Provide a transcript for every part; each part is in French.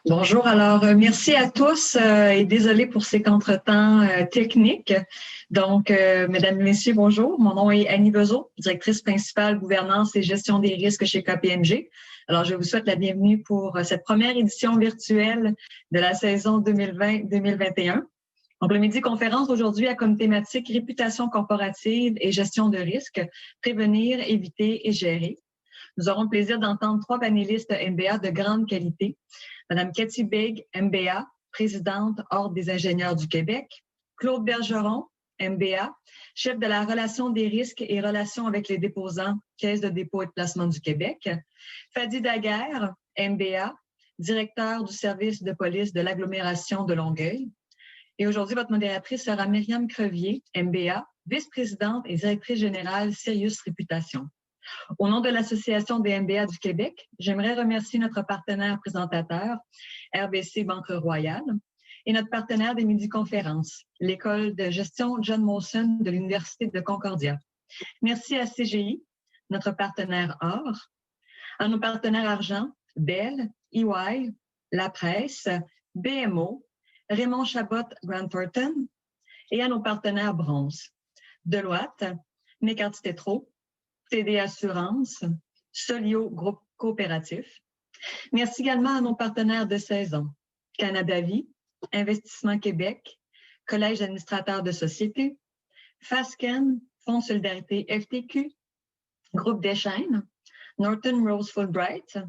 Bonjour, alors merci à tous et désolé pour ces contretemps techniques. Donc, mesdames et messieurs, bonjour. Mon nom est Annie Bezeau, directrice principale gouvernance et gestion des risques chez KPMG. Alors, je vous souhaite la bienvenue pour cette première édition virtuelle de la saison 2020-2021. Donc, le Midi Conférence aujourd'hui a comme thématique réputation corporative et gestion de risques, prévenir, éviter et gérer. Nous aurons le plaisir d'entendre trois panélistes MBA de grande qualité. Madame Cathy Big, MBA, présidente Ordre des ingénieurs du Québec. Claude Bergeron, MBA, chef de la relation des risques et relations avec les déposants, Caisse de dépôt et de placement du Québec. Fadi Daguerre, MBA, directeur du service de police de l'agglomération de Longueuil. Et aujourd'hui, votre modératrice sera Myriam Crevier, MBA, vice-présidente et directrice générale Sirius Réputation. Au nom de l'Association des MBA du Québec, j'aimerais remercier notre partenaire présentateur, RBC Banque Royale, et notre partenaire des Midi-Conférences, l'École de gestion John Molson de l'Université de Concordia. Merci à CGI, notre partenaire or, à nos partenaires argent, Bell, EY, La Presse, BMO, Raymond Chabot Grant Thornton, et à nos partenaires bronze, Deloitte, McCarthy-Tétrault, TD Assurance, Solio Groupe Coopératif. Merci également à nos partenaires de saison, Canada Vie, Investissement Québec, Collège d'administrateurs de société, Fasken, Fonds de solidarité FTQ, Groupe Deschaines, Norton Rose Fulbright,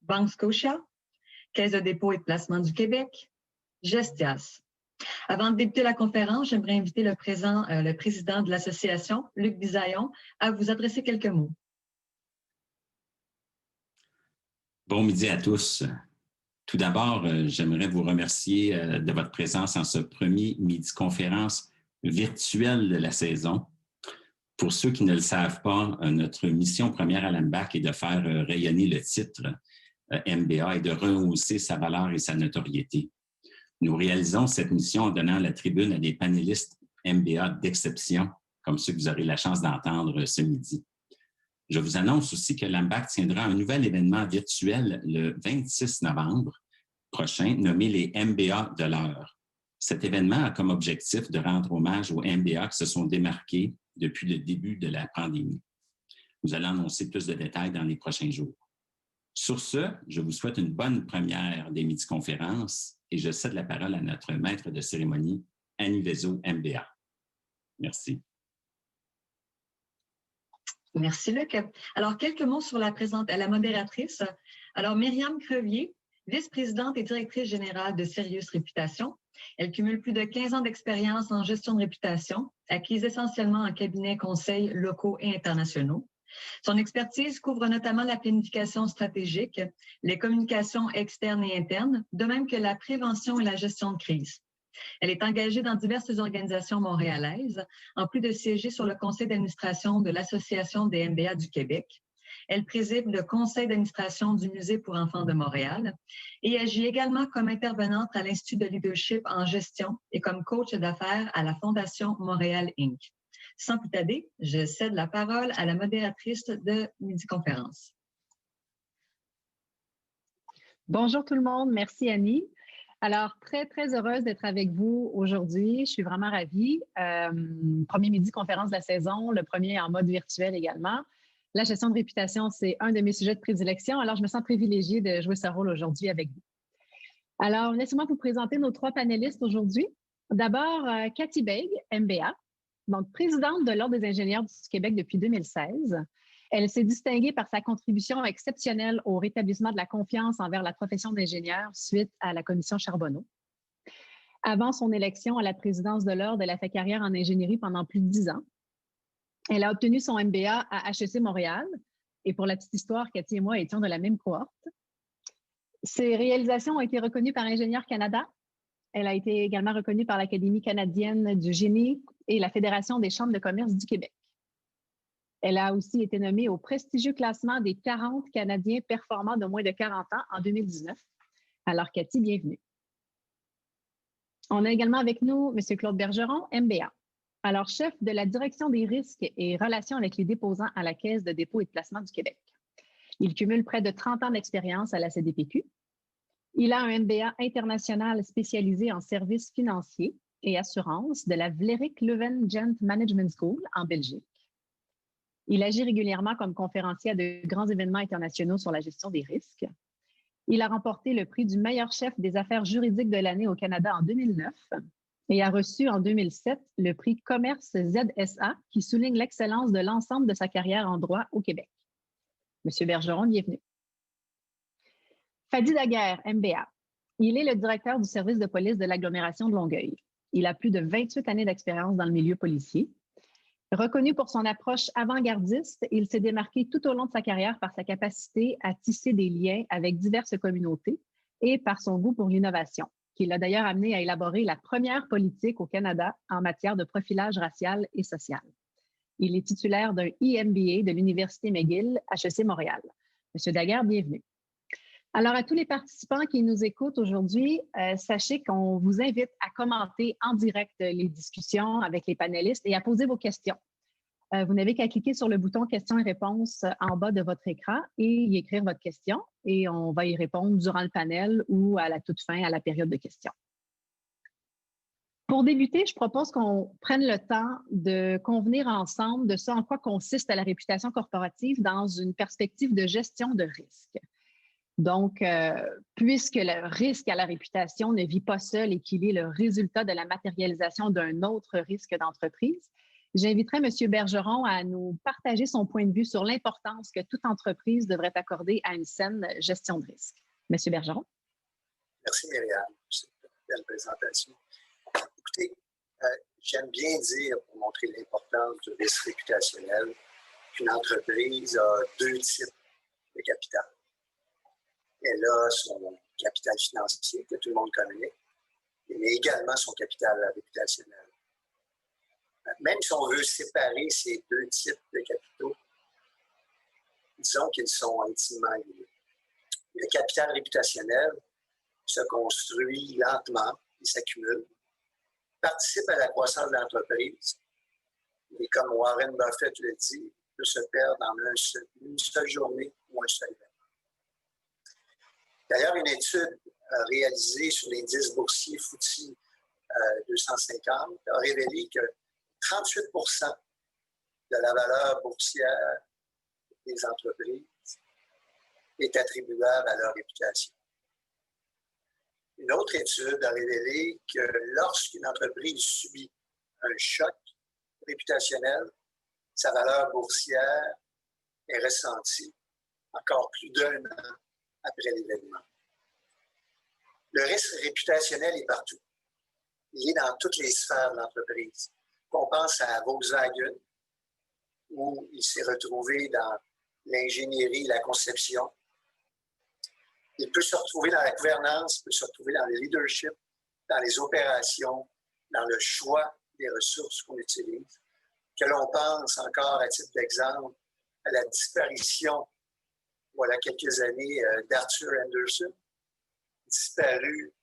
Banque Scotia, Caisse de dépôt et de placement du Québec, Gestias. Avant de débuter la conférence, j'aimerais inviter le président de l'association, Luc Bisaillon, à vous adresser quelques mots. Bon midi à tous. Tout d'abord, j'aimerais vous remercier de votre présence en ce premier midi-conférence virtuelle de la saison. Pour ceux qui ne le savent pas, notre mission première à l'AMBAC est de faire rayonner le titre MBA et de rehausser sa valeur et sa notoriété. Nous réalisons cette mission en donnant la tribune à des panélistes MBA d'exception, comme ceux que vous aurez la chance d'entendre ce midi. Je vous annonce aussi que l'AMBAC tiendra un nouvel événement virtuel le 26 novembre prochain, nommé les MBA de l'heure. Cet événement a comme objectif de rendre hommage aux MBA qui se sont démarqués depuis le début de la pandémie. Nous allons annoncer plus de détails dans les prochains jours. Sur ce, je vous souhaite une bonne première des midi-conférences et je cède la parole à notre maître de cérémonie, Annie Bezeau, MBA. Merci. Merci, Luc. Alors, quelques mots sur la modératrice. Alors, Myriam Crevier, vice-présidente et directrice générale de Sirius Réputation. Elle cumule plus de 15 ans d'expérience en gestion de réputation, acquise essentiellement en cabinets conseils locaux et internationaux. Son expertise couvre notamment la planification stratégique, les communications externes et internes, de même que la prévention et la gestion de crise. Elle est engagée dans diverses organisations montréalaises, en plus de siéger sur le conseil d'administration de l'Association des MBA du Québec. Elle préside le conseil d'administration du Musée pour enfants de Montréal et agit également comme intervenante à l'Institut de leadership en gestion et comme coach d'affaires à la Fondation Montréal Inc. Sans plus tarder, je cède la parole à la modératrice de Midi-Conférence. Bonjour tout le monde, merci Annie. Alors, très heureuse d'être avec vous aujourd'hui. Je suis vraiment ravie. Premier midi-conférence de la saison, le premier en mode virtuel également. La gestion de réputation, c'est un de mes sujets de prédilection, alors je me sens privilégiée de jouer ce rôle aujourd'hui avec vous. Alors, laissez-moi vous présenter nos trois panélistes aujourd'hui. D'abord, Cathy Big, MBA. Donc, présidente de l'Ordre des ingénieurs du Québec depuis 2016. Elle s'est distinguée par sa contribution exceptionnelle au rétablissement de la confiance envers la profession d'ingénieur suite à la commission Charbonneau. Avant son élection à la présidence de l'Ordre, elle a fait carrière en ingénierie pendant plus de 10 ans. Elle a obtenu son MBA à HEC Montréal. Et pour la petite histoire, Cathy et moi étions de la même cohorte. Ses réalisations ont été reconnues par Ingénieurs Canada. Elle a été également reconnue par l'Académie canadienne du génie et la Fédération des chambres de commerce du Québec. Elle a aussi été nommée au prestigieux classement des 40 Canadiens performants de moins de 40 ans en 2019. Alors, Cathy, bienvenue. On a également avec nous M. Claude Bergeron, MBA. Alors, chef de la direction des risques et relations avec les déposants à la Caisse de dépôt et de placement du Québec. Il cumule près de 30 ans d'expérience à la CDPQ. Il a un MBA international spécialisé en services financiers et assurances de la Vlerick Leuven Gent Management School en Belgique. Il agit régulièrement comme conférencier à de grands événements internationaux sur la gestion des risques. Il a remporté le prix du meilleur chef des affaires juridiques de l'année au Canada en 2009 et a reçu en 2007 le prix Commerce ZSA qui souligne l'excellence de l'ensemble de sa carrière en droit au Québec. Monsieur Bergeron, bienvenue. Fadi Daguerre, MBA. Il est le directeur du service de police de l'agglomération de Longueuil. Il a plus de 28 années d'expérience dans le milieu policier. Reconnu pour son approche avant-gardiste, il s'est démarqué tout au long de sa carrière par sa capacité à tisser des liens avec diverses communautés et par son goût pour l'innovation, qui l'a d'ailleurs amené à élaborer la première politique au Canada en matière de profilage racial et social. Il est titulaire d'un EMBA de l'Université McGill, HEC Montréal. Monsieur Daguerre, bienvenue. Alors, à tous les participants qui nous écoutent aujourd'hui, sachez qu'on vous invite à commenter en direct les discussions avec les panélistes et à poser vos questions. Vous n'avez qu'à cliquer sur le bouton questions et réponses en bas de votre écran et y écrire votre question et on va y répondre durant le panel ou à la toute fin, à la période de questions. Pour débuter, je propose qu'on prenne le temps de convenir ensemble de ce en quoi consiste la réputation corporative dans une perspective de gestion de risque. Donc, puisque le risque à la réputation ne vit pas seul et qu'il est le résultat de la matérialisation d'un autre risque d'entreprise, j'inviterai M. Bergeron à nous partager son point de vue sur l'importance que toute entreprise devrait accorder à une saine gestion de risque. M. Bergeron. Merci Myriam pour cette belle présentation. Écoutez, j'aime bien dire, pour montrer l'importance du risque réputationnel, qu'une entreprise a deux types de capital. Elle a son capital financier, que tout le monde connaît, mais également son capital réputationnel. Même si on veut séparer ces deux types de capitaux, disons qu'ils sont intimement liés. Le capital réputationnel se construit lentement, il s'accumule, participe à la croissance de l'entreprise, et comme Warren Buffett le dit, peut se perdre en une seule journée ou un seul événement. D'ailleurs, une étude réalisée sur l'indice boursier FTSE 250 a révélé que 38 % de la valeur boursière des entreprises est attribuable à leur réputation. Une autre étude a révélé que lorsqu'une entreprise subit un choc réputationnel, sa valeur boursière est ressentie encore plus d'1 an après l'événement. Le risque réputationnel est partout. Il est dans toutes les sphères de l'entreprise. On pense à Volkswagen, où il s'est retrouvé dans l'ingénierie, la conception. Il peut se retrouver dans la gouvernance, il peut se retrouver dans le leadership, dans les opérations, dans le choix des ressources qu'on utilise. Que l'on pense encore, à titre d'exemple, à la disparition, voilà quelques années, d'Arthur Andersen, disparu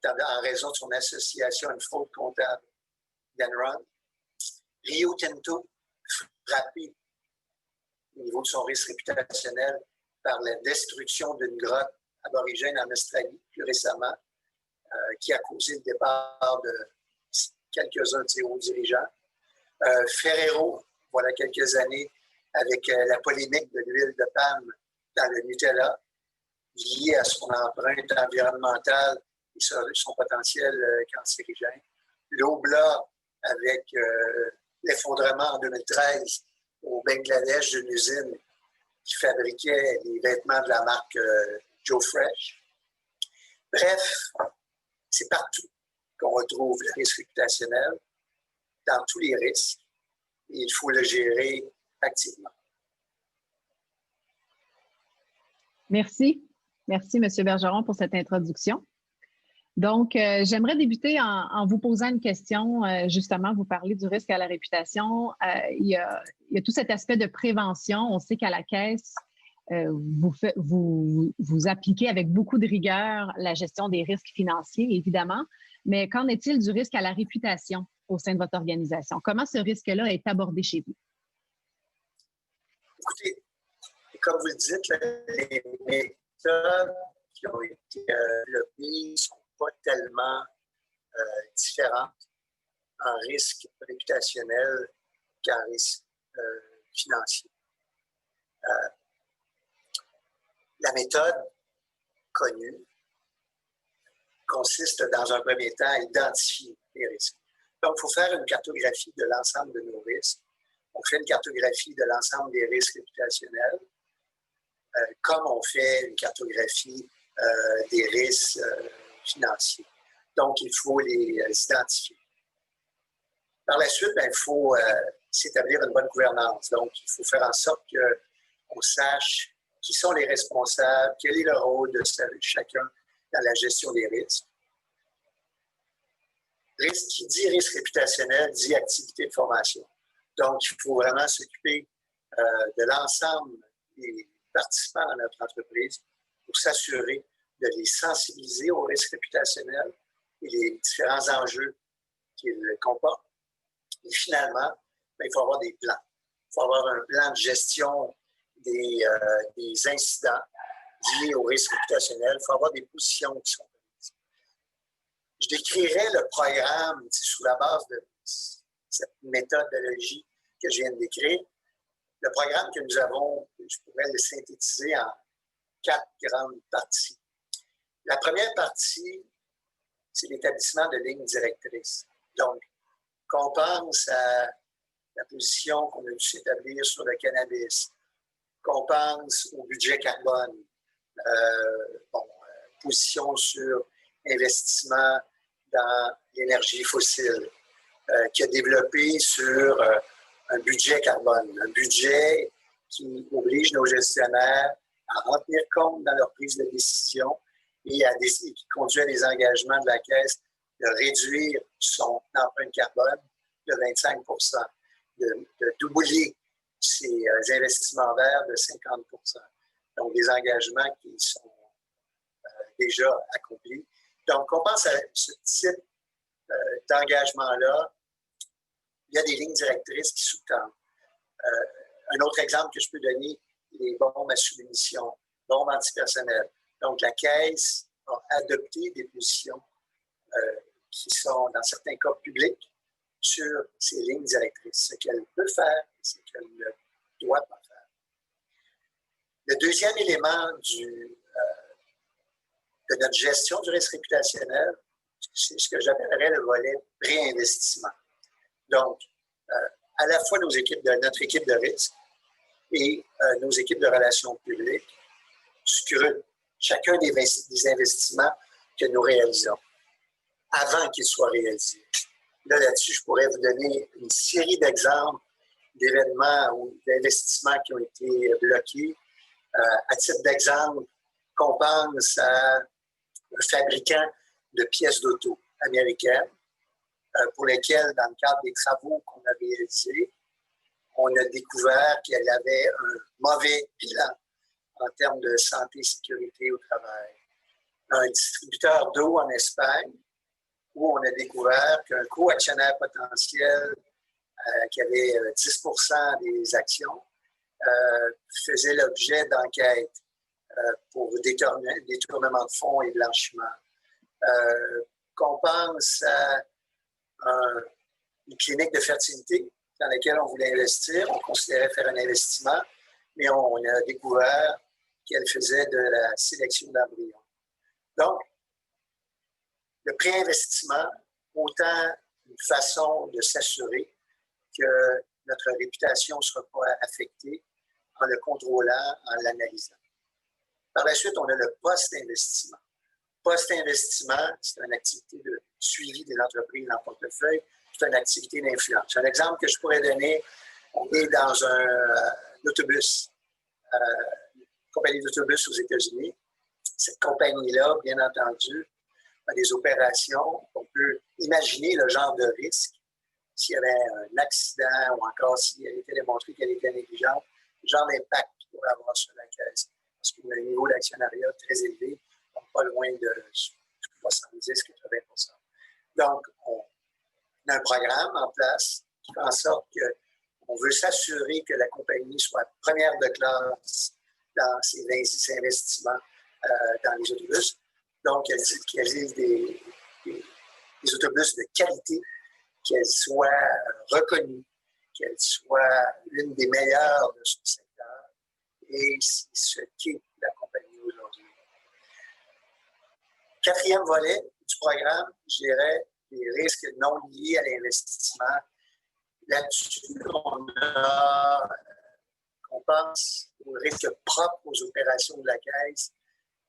en raison de son association à une fraude comptable d'Enron. Rio Tinto, frappé au niveau de son risque réputationnel par la destruction d'une grotte aborigène en Australie, plus récemment, qui a causé le départ de quelques-uns de ses hauts dirigeants. Ferrero, voilà quelques années, avec la polémique de l'huile de palme dans le Nutella, liée à son empreinte environnementale et son potentiel cancérigène. L'Obla, avec l'effondrement en 2013 au Bangladesh d'une usine qui fabriquait les vêtements de la marque Joe Fresh. Bref, c'est partout qu'on retrouve le risque réputationnel, dans tous les risques, et il faut le gérer activement. Merci. Merci, M. Bergeron, pour cette introduction. Donc, j'aimerais débuter en vous posant une question. Justement, vous parlez du risque à la réputation. Il y a tout cet aspect de prévention. On sait qu'à la Caisse, vous appliquez avec beaucoup de rigueur la gestion des risques financiers, évidemment. Mais qu'en est-il du risque à la réputation au sein de votre organisation? Comment ce risque-là est abordé chez vous? Écoutez, comme vous le dites, les méthodes qui ont été développées ne sont pas tellement différentes en risque réputationnel qu'en risque financier. La méthode connue consiste dans un premier temps à identifier les risques. Donc, il faut faire une cartographie de l'ensemble de nos risques. On fait une cartographie de l'ensemble des risques réputationnels, comme on fait une cartographie des risques financiers. Donc, il faut les identifier. Par la suite, il faut s'établir une bonne gouvernance. Donc, il faut faire en sorte qu'on sache qui sont les responsables, quel est le rôle de chacun dans la gestion des risques. Qui dit risque réputationnel, dit activité de formation. Donc, il faut vraiment s'occuper de l'ensemble des participants à notre entreprise pour s'assurer de les sensibiliser au risque réputationnel et les différents enjeux qu'il comporte. Et finalement, il faut avoir des plans. Il faut avoir un plan de gestion des incidents liés au risque réputationnel. Il faut avoir des positions qui sont prises. Je décrirais le programme sous la base de cette méthodologie que je viens de décrire. Le programme que nous avons, je pourrais le synthétiser en 4 grandes parties. La première partie, c'est l'établissement de lignes directrices. Donc, qu'on pense à la position qu'on a dû s'établir sur le cannabis, qu'on pense au budget carbone, position sur investissement dans l'énergie fossile, qui a développé sur un budget carbone, un budget qui oblige nos gestionnaires à en tenir compte dans leur prise de décision et qui conduit à des engagements de la Caisse de réduire son empreinte carbone de 25 %, de doubler ses investissements verts de 50 %. Donc, des engagements qui sont déjà accomplis. Donc, on pense à ce type d'engagement-là. Il y a des lignes directrices qui sous-tendent. Un autre exemple que je peux donner, les bombes à sous-émission, bombes antipersonnelles. Donc, la Caisse a adopté des positions qui sont, dans certains cas, publiques sur ces lignes directrices, ce qu'elle peut faire et ce qu'elle ne doit pas faire. Le deuxième élément de notre gestion du risque réputationnel, c'est ce que j'appellerais le volet préinvestissement. Donc, à la fois notre équipe de risque et nos équipes de relations publiques scrutent chacun des investissements que nous réalisons avant qu'ils soient réalisés. Là-dessus, je pourrais vous donner une série d'exemples d'événements ou d'investissements qui ont été bloqués. À titre d'exemple, qu'on pense à un fabricant de pièces d'auto américaines pour lesquelles, dans le cadre des travaux qu'on a réalisés, on a découvert qu'elle avait un mauvais bilan en termes de santé et sécurité au travail. Un distributeur d'eau en Espagne, où on a découvert qu'un co-actionnaire potentiel qui avait 10 % des actions faisait l'objet d'enquêtes pour détournement de fonds et blanchiment. Qu'on pense à une clinique de fertilité dans laquelle on voulait investir, on considérait faire un investissement, mais on a découvert qu'elle faisait de la sélection d'embryons. Donc, le préinvestissement, autant une façon de s'assurer que notre réputation ne sera pas affectée en le contrôlant, en l'analysant. Par la suite, on a le post-investissement. Post-investissement, c'est une activité de suivi des entreprises en portefeuille, c'est une activité d'influence. Un exemple que je pourrais donner, on est dans un autobus, une compagnie d'autobus aux États-Unis. Cette compagnie-là, bien entendu, a des opérations. On peut imaginer le genre de risque s'il y avait un accident ou encore s'il était démontré qu'elle était négligente, le genre d'impact qu'il pourrait avoir sur la Caisse. Parce qu'on a un niveau d'actionnariat très élevé, donc pas loin de 70-80 %. Donc, on a un programme en place qui fait en sorte qu'on veut s'assurer que la compagnie soit première de classe dans ses investissements, dans les autobus. Donc, qu'elles aient des autobus de qualité, qu'elles soient reconnues, qu'elles soient l'une des meilleures de son secteur. Et c'est ce qu'est la compagnie aujourd'hui. Quatrième volet du programme, je dirais, les risques non liés à l'investissement. Là-dessus, on pense aux risques propres aux opérations de la Caisse,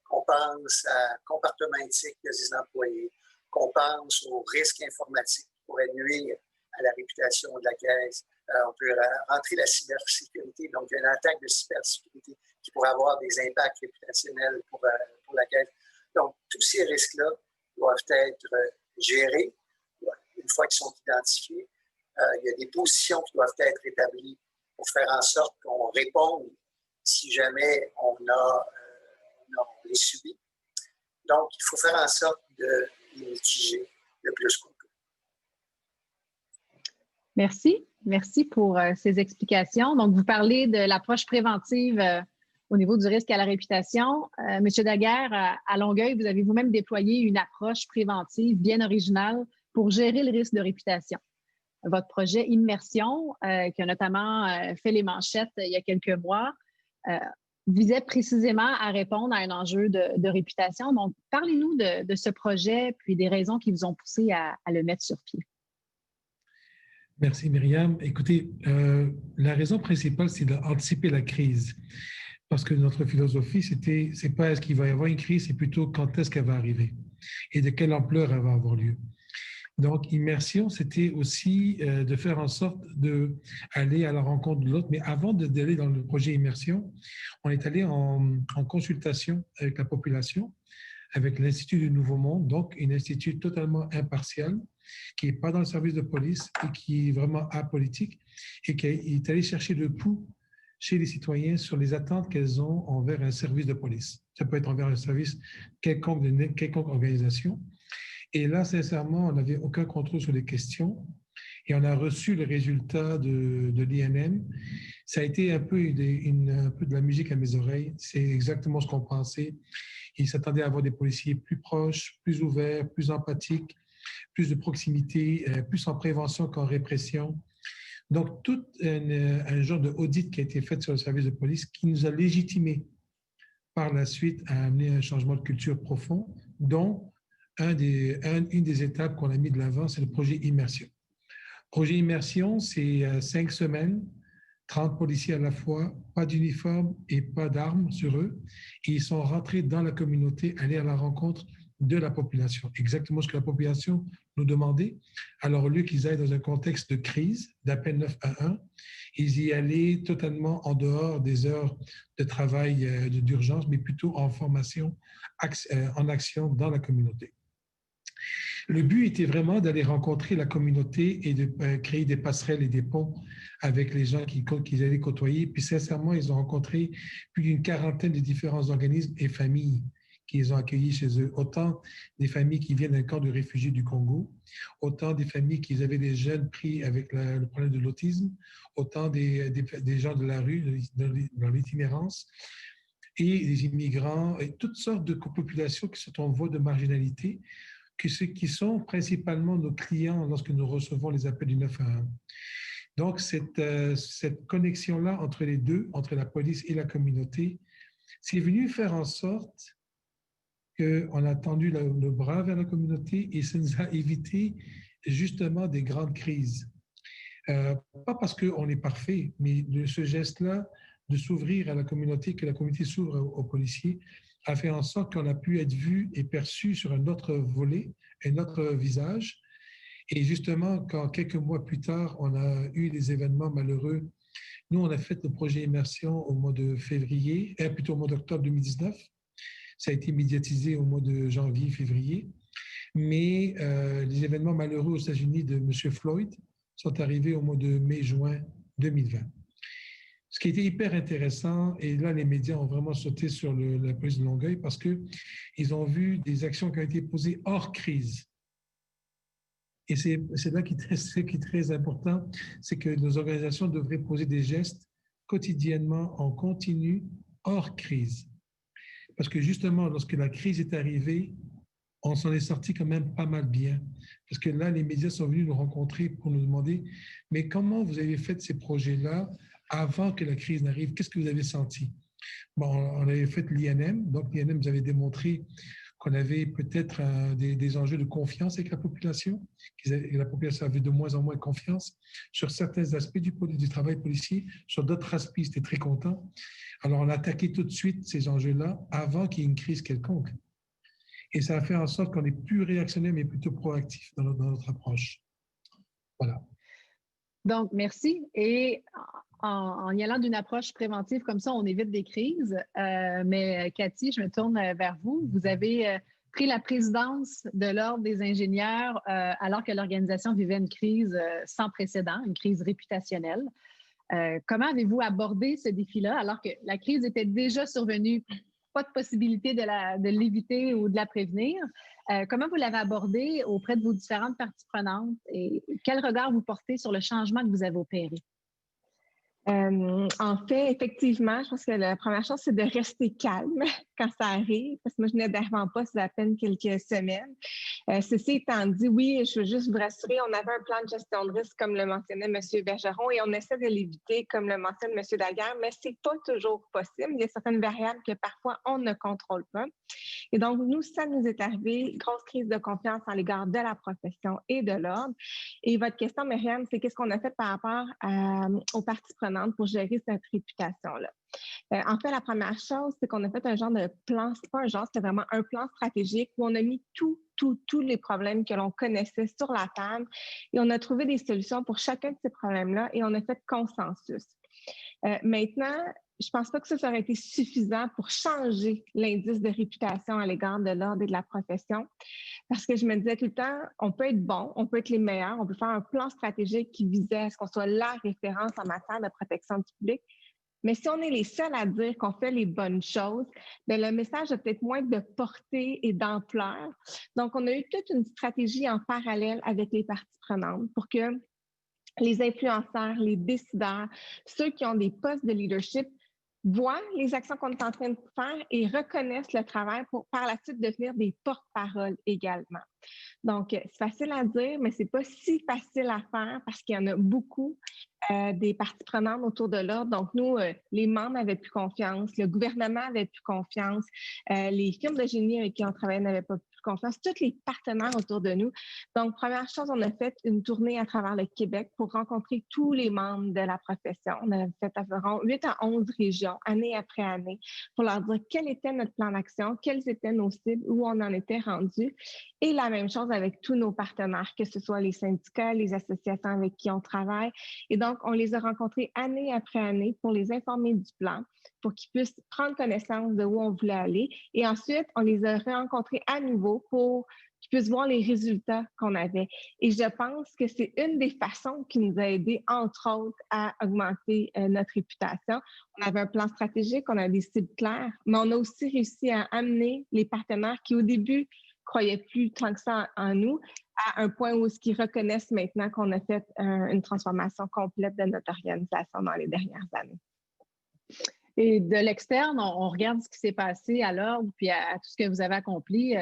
qu'on pense à comportement éthique des employés, qu'on pense aux risques informatiques qui pourraient nuire à la réputation de la Caisse. On peut rentrer la cybersécurité, donc une attaque de cybersécurité qui pourrait avoir des impacts réputationnels pour la Caisse. Donc, tous ces risques-là doivent être gérés une fois qu'ils sont identifiés. Il y a des positions qui doivent être établies pour faire en sorte qu'on réponde si jamais on les subit. Donc, il faut faire en sorte de les mitiger le plus qu'on peut. Merci. Merci pour ces explications. Donc, vous parlez de l'approche préventive au niveau du risque à la réputation. Monsieur Daguerre, à Longueuil, vous avez vous-même déployé une approche préventive bien originale pour gérer le risque de réputation. Votre projet Immersion, qui a notamment fait les manchettes il y a quelques mois, visait précisément à répondre à un enjeu de réputation. Donc, parlez-nous de ce projet, puis des raisons qui vous ont poussé à le mettre sur pied. Merci, Myriam. Écoutez, la raison principale, c'est d'anticiper la crise. Parce que notre philosophie, c'est pas est-ce qu'il va y avoir une crise, c'est plutôt quand est-ce qu'elle va arriver et de quelle ampleur elle va avoir lieu. Donc, Immersion, c'était aussi de faire en sorte d'aller à la rencontre de l'autre. Mais avant d'aller dans le projet Immersion, on est allé en consultation avec la population, avec l'Institut du Nouveau Monde, donc un institut totalement impartial, qui n'est pas dans le service de police et qui est vraiment apolitique et qui est allé chercher le pouls chez les citoyens sur les attentes qu'elles ont envers un service de police. Ça peut être envers un service quelconque d'une quelconque organisation. Et là, sincèrement, on n'avait aucun contrôle sur les questions et on a reçu le résultat de l'INM. Ça a été un peu de la musique à mes oreilles. C'est exactement ce qu'on pensait. Ils s'attendaient à avoir des policiers plus proches, plus ouverts, plus empathiques, plus de proximité, plus en prévention qu'en répression. Donc, tout un genre d'audit qui a été fait sur le service de police qui nous a légitimés par la suite à amener un changement de culture profond, dont une des étapes qu'on a mis de l'avant, c'est le projet Immersion. Projet Immersion, c'est 5 semaines, 30 policiers à la fois, pas d'uniforme et pas d'armes sur eux. Et ils sont rentrés dans la communauté, allés à la rencontre de la population. Exactement ce que la population nous demandait. Alors, au lieu qu'ils aillent dans un contexte de crise, d'appel 911, ils y allaient totalement en dehors des heures de travail d'urgence, mais plutôt en formation, en action dans la communauté. Le but était vraiment d'aller rencontrer la communauté et de créer des passerelles et des ponts avec les gens qu'ils allaient côtoyer. Puis sincèrement, ils ont rencontré plus d'une quarantaine de différents organismes et familles qu'ils ont accueillis chez eux. Autant des familles qui viennent d'un camp de réfugiés du Congo, autant des familles qui avaient des jeunes pris avec le problème de l'autisme, autant des gens de la rue, dans l'itinérance, et des immigrants, et toutes sortes de populations qui sont en voie de marginalité, qui sont principalement nos clients lorsque nous recevons les appels du 911. Donc, cette connexion-là entre les deux, entre la police et la communauté, c'est venu faire en sorte qu'on a tendu le bras vers la communauté et ça nous a évité justement des grandes crises. Pas parce qu'on est parfait, mais ce geste-là de s'ouvrir à la communauté, que la communauté s'ouvre aux policiers, a fait en sorte qu'on a pu être vu et perçu sur un autre volet, un autre visage. Et justement, quand quelques mois plus tard, on a eu des événements malheureux, nous, on a fait le projet Immersion au mois de février, plutôt au mois d'octobre 2019. Ça a été médiatisé au mois de janvier, février. Mais les événements malheureux aux États-Unis de M. Floyd sont arrivés au mois de mai-juin 2020. Ce qui était hyper intéressant, et là, les médias ont vraiment sauté sur la police de Longueuil parce qu'ils ont vu des actions qui ont été posées hors crise. Et c'est là ce qui est très important, c'est que nos organisations devraient poser des gestes quotidiennement, en continu, hors crise. parce que justement, lorsque la crise est arrivée, on s'en est sorti quand même pas mal bien. Parce que là, les médias sont venus nous rencontrer pour nous demander, mais comment vous avez fait ces projets-là avant que la crise n'arrive? Qu'est-ce que vous avez senti? Bon, on avait fait l'INM, donc l'INM nous avait démontré qu'on avait peut-être des enjeux de confiance avec la population, que la population avait de moins en moins confiance sur certains aspects du travail policier, sur d'autres aspects, ils étaient très contents. Alors, on a attaqué tout de suite ces enjeux-là avant qu'il y ait une crise quelconque. Et ça a fait en sorte qu'on est plus réactionnaire, mais plutôt proactif dans notre approche. Voilà. Donc, merci. Et en y allant d'une approche préventive comme ça, on évite des crises. Mais Cathy, je me tourne vers vous. Vous avez pris la présidence de l'Ordre des ingénieurs alors que l'organisation vivait une crise sans précédent, une crise réputationnelle. Comment avez-vous abordé ce défi-là alors que la crise était déjà survenue? Pas de possibilité de l'éviter ou de la prévenir. Comment vous l'avez abordé auprès de vos différentes parties prenantes et quel regard vous portez sur le changement que vous avez opéré? En fait, effectivement, je pense que la première chose, c'est de rester calme quand ça arrive, parce que moi, je venais d'arriver en poste il y a à peine quelques semaines. Ceci étant dit, oui, je veux juste vous rassurer, on avait un plan de gestion de risque, comme le mentionnait M. Bergeron, et on essaie de l'éviter, comme le mentionne M. Daguerre, mais c'est pas toujours possible. Il y a certaines variables que parfois on ne contrôle pas. Et donc, nous, ça nous est arrivé, grosse crise de confiance à l'égard de la profession et de l'ordre. Et votre question, Myriam, c'est qu'est-ce qu'on a fait par rapport aux parties prenantes pour gérer cette réputation-là? En fait, la première chose, c'est qu'on a fait un genre de plan, c'est pas un genre, c'était vraiment un plan stratégique où on a mis tous les problèmes que l'on connaissait sur la table et on a trouvé des solutions pour chacun de ces problèmes-là et on a fait consensus. Maintenant, je ne pense pas que ça aurait été suffisant pour changer l'indice de réputation à l'égard de l'ordre et de la profession. Parce que je me disais tout le temps, on peut être bon, on peut être les meilleurs, on peut faire un plan stratégique qui visait à ce qu'on soit la référence en matière de protection du public. Mais si on est les seuls à dire qu'on fait les bonnes choses, bien, le message a peut-être moins de portée et d'ampleur. Donc, on a eu toute une stratégie en parallèle avec les parties prenantes pour que les influenceurs, les décideurs, ceux qui ont des postes de leadership voient les actions qu'on est en train de faire et reconnaissent le travail pour par la suite devenir des porte-paroles également. Donc, c'est facile à dire, mais c'est pas si facile à faire parce qu'il y en a beaucoup des parties prenantes autour de l'ordre. Donc, nous, les membres avaient plus confiance, le gouvernement avait plus confiance, les firmes de génie avec qui on travaillait n'avaient pas plus confiance, tous les partenaires autour de nous. Donc, première chose, on a fait une tournée à travers le Québec pour rencontrer tous les membres de la profession. On a fait environ 8 à 11 régions, année après année, pour leur dire quel était notre plan d'action, quelles étaient nos cibles, où on en était rendu. Et la même chose avec tous nos partenaires, que ce soit les syndicats, les associations avec qui on travaille. Et donc, on les a rencontrés année après année pour les informer du plan, pour qu'ils puissent prendre connaissance de où on voulait aller. Et ensuite, on les a rencontrés à nouveau pour qu'ils puissent voir les résultats qu'on avait. Et je pense que c'est une des façons qui nous a aidés, entre autres, à augmenter notre réputation. On avait un plan stratégique, on a des cibles claires, mais on a aussi réussi à amener les partenaires qui, au début, croyaient plus tant que ça en nous, à un point où ils reconnaissent maintenant qu'on a fait une transformation complète de notre organisation dans les dernières années. Et de l'externe, on regarde ce qui s'est passé à l'ordre puis à tout ce que vous avez accompli.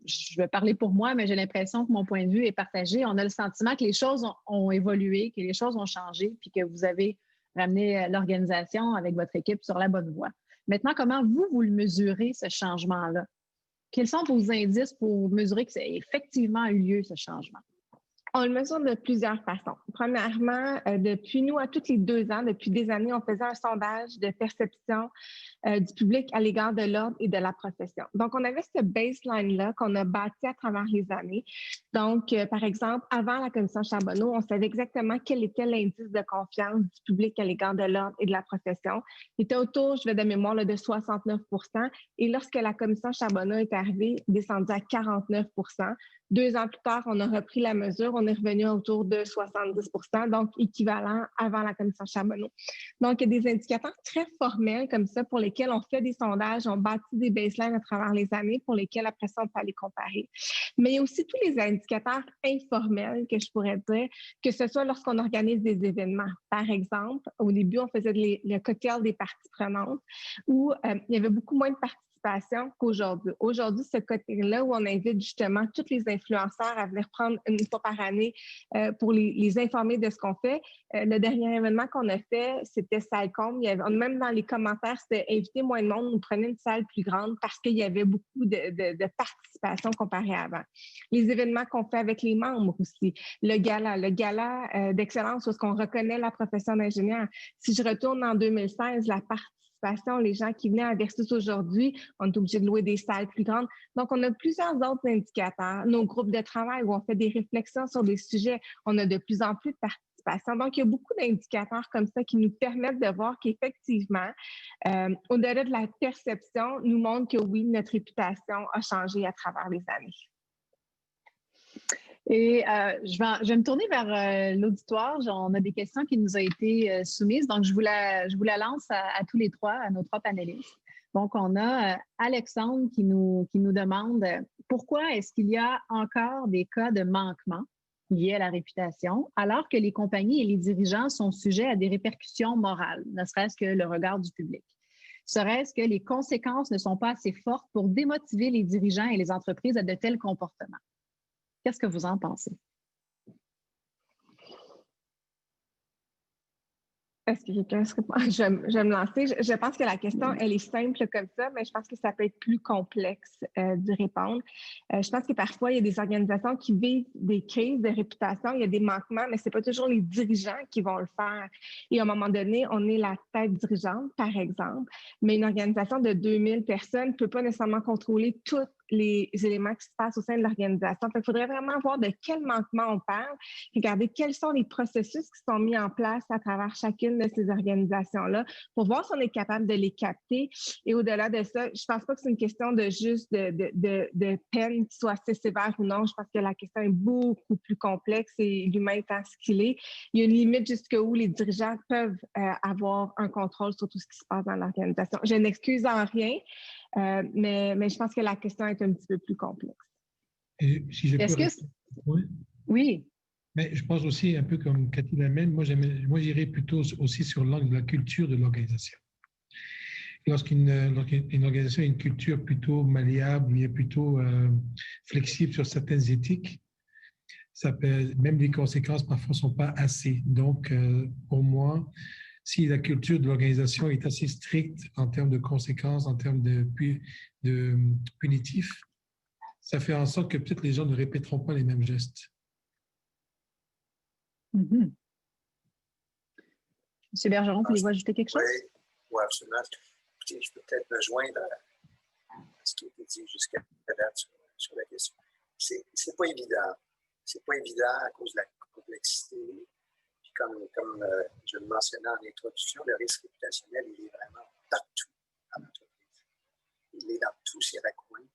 Je vais parler pour moi, mais j'ai l'impression que mon point de vue est partagé. On a le sentiment que les choses ont évolué, que les choses ont changé, puis que vous avez ramené l'organisation avec votre équipe sur la bonne voie. Maintenant, comment vous le mesurez, ce changement-là? Quels sont vos indices pour mesurer que ça a effectivement eu lieu, ce changement? On le mesure de plusieurs façons. Premièrement, depuis nous, à tous les 2 ans, depuis des années, on faisait un sondage de perception du public à l'égard de l'ordre et de la profession. Donc, on avait ce baseline-là qu'on a bâti à travers les années. Donc, par exemple, avant la commission Charbonneau, on savait exactement quel était l'indice de confiance du public à l'égard de l'ordre et de la profession. Il était autour, je vais de mémoire, là, de 69 %. Et lorsque la commission Charbonneau est arrivée, descendu à 49 %. 2 ans plus tard, on a repris la mesure, on est revenu autour de 70 %, donc équivalent avant la commission Charbonneau. Donc, il y a des indicateurs très formels comme ça pour lesquels on fait des sondages, on bâtit des baselines à travers les années pour lesquels après ça, on peut aller comparer. Mais il y a aussi tous les indicateurs informels que je pourrais dire, que ce soit lorsqu'on organise des événements. Par exemple, au début, on faisait le cocktail des parties prenantes où il y avait beaucoup moins de participants participation qu'aujourd'hui. Aujourd'hui, ce côté-là où on invite justement tous les influenceurs à venir prendre une fois par année pour les informer de ce qu'on fait. Le dernier événement qu'on a fait, c'était Salcombe. Même dans les commentaires, c'était inviter moins de monde, nous prenait une salle plus grande parce qu'il y avait beaucoup de participation comparée à avant. Les événements qu'on fait avec les membres aussi. Le gala d'excellence où on reconnaît la profession d'ingénieur. Si je retourne en 2016, la participation, les gens qui venaient à versus aujourd'hui, on est obligé de louer des salles plus grandes. Donc, on a plusieurs autres indicateurs. Nos groupes de travail où on fait des réflexions sur des sujets, on a de plus en plus de participation. Donc, il y a beaucoup d'indicateurs comme ça qui nous permettent de voir qu'effectivement, au-delà de la perception, nous montre que oui, notre réputation a changé à travers les années. Et je vais me tourner vers l'auditoire. On a des questions qui nous ont été soumises. Donc, je vous la lance à tous les trois, à nos trois panélistes. Donc, on a Alexandre qui nous demande pourquoi est-ce qu'il y a encore des cas de manquement liés à la réputation, alors que les compagnies et les dirigeants sont sujets à des répercussions morales, ne serait-ce que le regard du public. Serait-ce que les conséquences ne sont pas assez fortes pour démotiver les dirigeants et les entreprises à de tels comportements? Qu'est-ce que vous en pensez? Est-ce que quelqu'un se répond? Je vais me lancer. Je pense que la question, elle est simple comme ça, mais je pense que ça peut être plus complexe d'y répondre. Je pense que parfois, il y a des organisations qui vivent des crises de réputation, il y a des manquements, mais ce n'est pas toujours les dirigeants qui vont le faire. Et à un moment donné, on est la tête dirigeante, par exemple, mais une organisation de 2000 personnes ne peut pas nécessairement contrôler tous les éléments qui se passent au sein de l'organisation. Il faudrait vraiment voir de quel manquement on parle, regarder quels sont les processus qui sont mis en place à travers chacune de ces organisations-là pour voir si on est capable de les capter. Et au-delà de ça, je ne pense pas que c'est une question de juste de peine qui soit assez sévère ou non. Je pense que la question est beaucoup plus complexe et l'humain étant ce qu'il est, il y a une limite jusqu'où les dirigeants peuvent avoir un contrôle sur tout ce qui se passe dans l'organisation. Je n'excuse en rien, mais je pense que la question est un petit peu plus complexe. Et si je peux... Oui. Mais je pense aussi, un peu comme Cathy l'amène, moi j'irais plutôt aussi sur l'angle de la culture de l'organisation. Lorsqu'une organisation a une culture plutôt malléable, il est plutôt flexible sur certaines éthiques, même les conséquences parfois ne sont pas assez. Donc, pour moi, si la culture de l'organisation est assez stricte en termes de conséquences, en termes de punitifs, ça fait en sorte que peut-être les gens ne répéteront pas les mêmes gestes. Mm-hmm. Monsieur Bergeron, voulez-vous ajouter quelque chose? Oui, absolument. Écoutez, je peux peut-être me joindre à ce qui a été dit jusqu'à date sur la question. C'est pas évident. C'est pas évident à cause de la complexité. Puis comme je le mentionnais en introduction, le risque réputationnel, il est vraiment partout en entreprise. Il est dans tous ses recoins.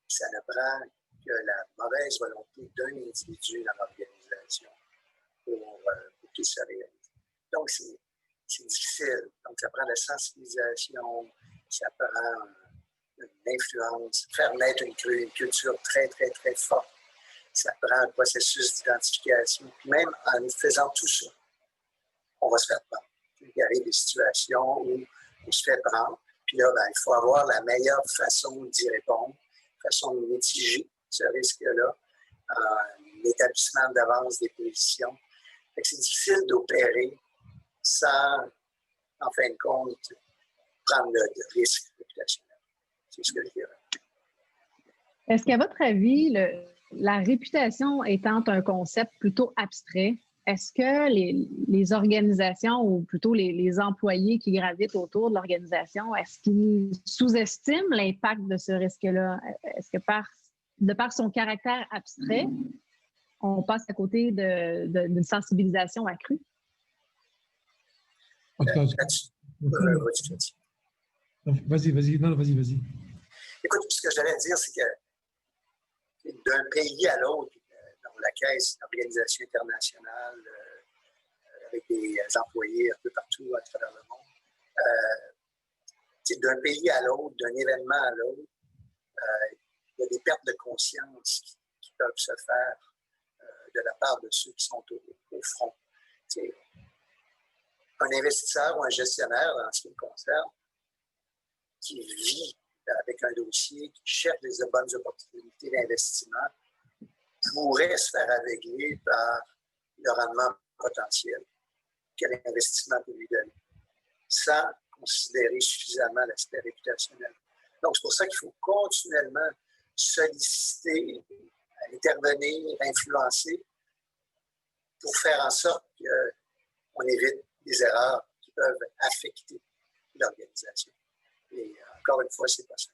Ça ne prend que la mauvaise volonté d'un individu dans l'organisation pour qu'il se réalise. Donc, c'est difficile. Donc, ça prend la sensibilisation, ça prend une influence, faire naître une culture très, très, très forte. Ça prend un processus d'identification. Puis même en faisant tout ça, on va se faire prendre. Il arrive des situations où on se fait prendre. Puis là, il faut avoir la meilleure façon d'y répondre, façon de mitiger ce risque-là, l'établissement d'avance des positions. C'est difficile d'opérer sans, en fin de compte, prendre de risques réputationnels. C'est ce que je dirais. Est-ce qu'à votre avis, la réputation étant un concept plutôt abstrait, est-ce que les organisations ou plutôt les employés qui gravitent autour de l'organisation, est-ce qu'ils sous-estiment l'impact de ce risque-là? Est-ce que de par son caractère abstrait, on passe à côté d'une sensibilisation accrue? Vas-y. Non, vas-y. Écoute, ce que j'allais dire, c'est que d'un pays à l'autre, dans la Caisse, une organisation internationale avec des employés un peu partout à travers le monde, d'un pays à l'autre, d'un événement à l'autre, il y a des pertes de conscience qui peuvent se faire de la part de ceux qui sont au front. T'sais, un investisseur ou un gestionnaire, en ce qui me concerne, qui vit avec un dossier qui cherche des bonnes opportunités d'investissement pourrait se faire aveugler par le rendement potentiel. Quel investissement peut lui donner, sans considérer suffisamment l'aspect réputationnel. Donc, c'est pour ça qu'il faut continuellement solliciter, intervenir, influencer pour faire en sorte qu'on évite des erreurs qui peuvent affecter l'organisation. Et encore une fois, c'est pas ça.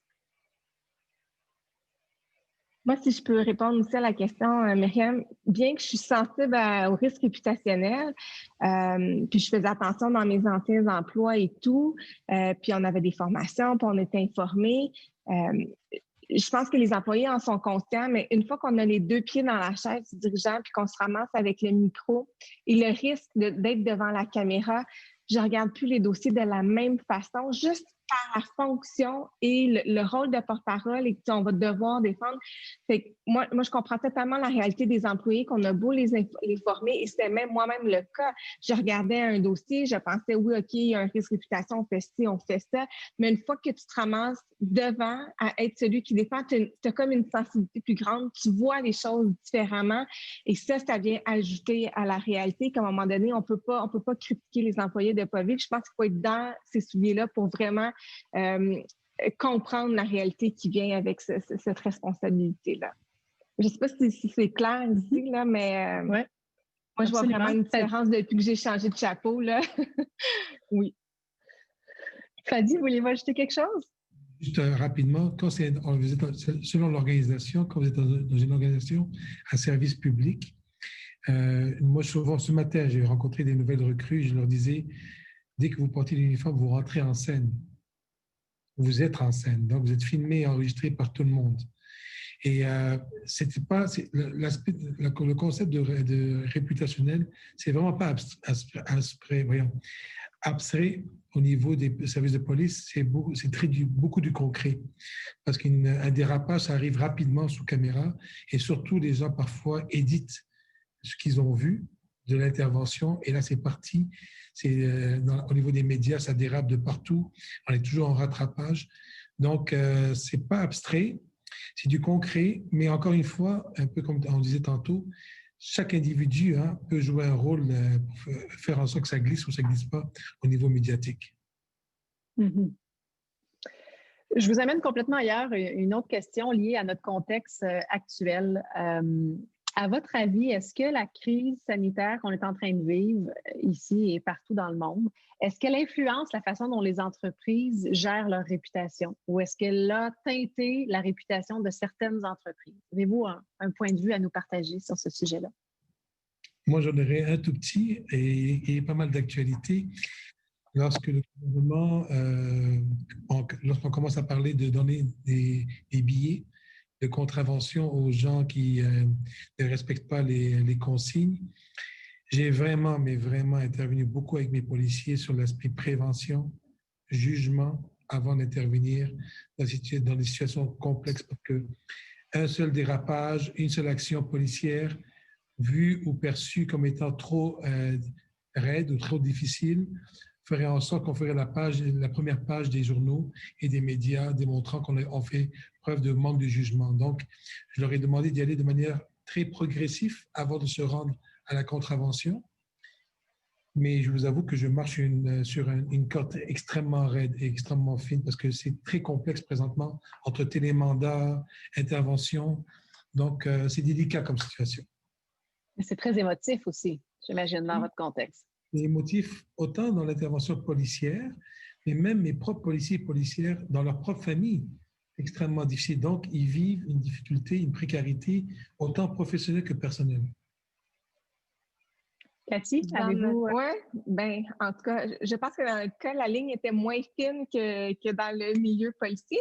Moi, si je peux répondre aussi à la question, Myriam, bien que je suis sensible au risque réputationnel, puis je faisais attention dans mes anciens emplois et tout, puis on avait des formations, puis on était informés. Je pense que les employés en sont conscients, mais une fois qu'on a les deux pieds dans la chaise du dirigeant, puis qu'on se ramasse avec le micro et le risque d'être devant la caméra, je ne regarde plus les dossiers de la même façon, juste par la fonction et le rôle de porte-parole et qu'on va devoir défendre. Fait que moi, je comprends totalement la réalité des employés, qu'on a beau les former, et c'était même moi-même le cas. Je regardais un dossier, je pensais, oui, OK, il y a un risque de réputation, on fait ci, on fait ça. Mais une fois que tu te ramasses devant à être celui qui défend, tu as comme une sensibilité plus grande, tu vois les choses différemment. Et ça vient ajouter à la réalité qu'à un moment donné, on peut pas critiquer les employés de pas vivre. Je pense qu'il faut être dans ces souliers-là pour vraiment comprendre la réalité qui vient avec cette responsabilité-là. Je ne sais pas si c'est clair ici, là, mais ouais, moi, je vois vraiment une différence depuis que j'ai changé de chapeau. Là. Oui. Fadi, voulez-vous ajouter quelque chose? Juste rapidement, selon l'organisation, quand vous êtes dans une organisation à service public, moi, souvent, ce matin, j'ai rencontré des nouvelles recrues, je leur disais, dès que vous portez l'uniforme, vous rentrez en scène. Vous êtes en scène, donc vous êtes filmé et enregistré par tout le monde. Et c'était pas le concept de réputationnel, c'est vraiment pas abstrait au niveau des services de police, c'est beaucoup du concret. Parce qu'un dérapage, ça arrive rapidement sous caméra et surtout les gens parfois éditent ce qu'ils ont vu de l'intervention et là c'est parti. Au niveau des médias, ça dérape de partout. On est toujours en rattrapage. Donc, c'est pas abstrait, c'est du concret, mais encore une fois, un peu comme on disait tantôt, chaque individu peut jouer un rôle pour faire en sorte que ça glisse ou ça glisse pas au niveau médiatique. Mm-hmm. Je vous amène complètement ailleurs une autre question liée à notre contexte actuel. À votre avis, est-ce que la crise sanitaire qu'on est en train de vivre ici et partout dans le monde, est-ce qu'elle influence la façon dont les entreprises gèrent leur réputation ou est-ce qu'elle a teinté la réputation de certaines entreprises? Avez-vous un point de vue à nous partager sur ce sujet-là? Moi, j'en aurais un tout petit et pas mal d'actualités. Lorsque le gouvernement, lorsqu'on commence à parler de donner des billets de contravention aux gens qui ne respectent pas les consignes, j'ai vraiment intervenu beaucoup avec mes policiers sur l'aspect prévention, jugement, avant d'intervenir dans des situations complexes parce qu'un seul dérapage, une seule action policière vue ou perçue comme étant trop raide ou trop difficile ferait en sorte qu'on ferait la première page des journaux et des médias démontrant qu'on fait preuve de manque de jugement. Donc, je leur ai demandé d'y aller de manière très progressive avant de se rendre à la contravention. Mais je vous avoue que je marche sur une corde extrêmement raide et extrêmement fine parce que c'est très complexe présentement entre télémandat, intervention. Donc, c'est délicat comme situation. C'est très émotif aussi, j'imagine, dans votre contexte. C'est émotif autant dans l'intervention policière, mais même mes propres policiers et policières dans leur propre famille, extrêmement difficile. Donc, ils vivent une difficulté, une précarité, autant professionnelle que personnelle. Cathy, avez-vous... Oui, bien, en tout cas, je pense que dans notre cas, la ligne était moins fine que dans le milieu policier.